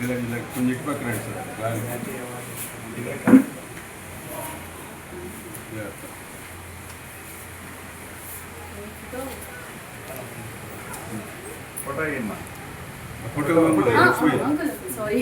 ఇలా కొంచెం ఇటు పక్క రండి సార్. ఫోటో అయ్యమ్మా, ఫోటో సారీ.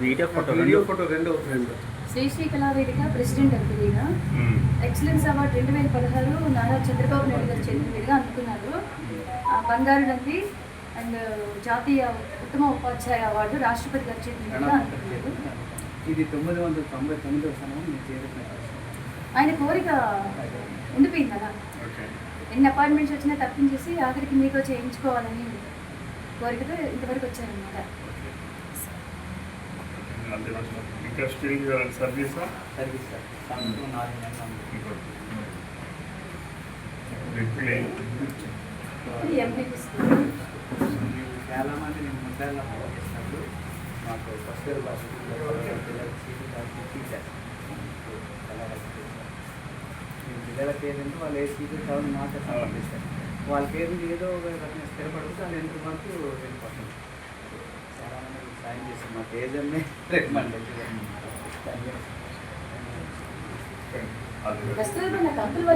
వీడియో ఫోటో రెండు. శ్రీ కళావేదిక ప్రెసిడెంట్ ఎంపీగా ఎక్సలెన్స్ అవార్డు 2016 నారా చంద్రబాబు నాయుడు గారు చేతుల మీదుగా అందుకున్నారు. బంగారు నంది అండ్ జాతీయ ఉత్తమ ఉపాధ్యాయ అవార్డు రాష్ట్రపతి గారి చేతుల మీదుగా అందుకున్నారు. ఇది 999వ సంవత్సరం నేను చేరుకున్నాను. ఆయన కోరిక ఉండిపోయింది అలా. ఎన్ని అపాయింట్మెంట్స్ వచ్చినా తప్పించేసి ఆఖరికి మీతో చేయించుకోవాలని కోరికతో ఇంతవరకు వచ్చారనమాట. ఇంకా స్టిల్ సర్వీస్ సార్ సంవత్సరం 4 నెలలు ఎంపీపీస్ చాలా మంది నేను ముద్దాయిలో చేసినప్పుడు మాకు ఫస్ట్ ఇయర్ పిల్లలకి ఏదంటే వాళ్ళు ఏ సీట్లు కావాలి మాకు సమర్పిస్తారు. వాళ్ళకి ఏది ఏదో ఒక రకంగా స్థిరపడితే వాళ్ళు ఎంత వరకు వెళ్ళిపోతుంది. చాలా మంది సాయం చేస్తారు. మాకు ఏదన్నే రికమెండ్ ప్రస్తుతం నాకు అంకుల్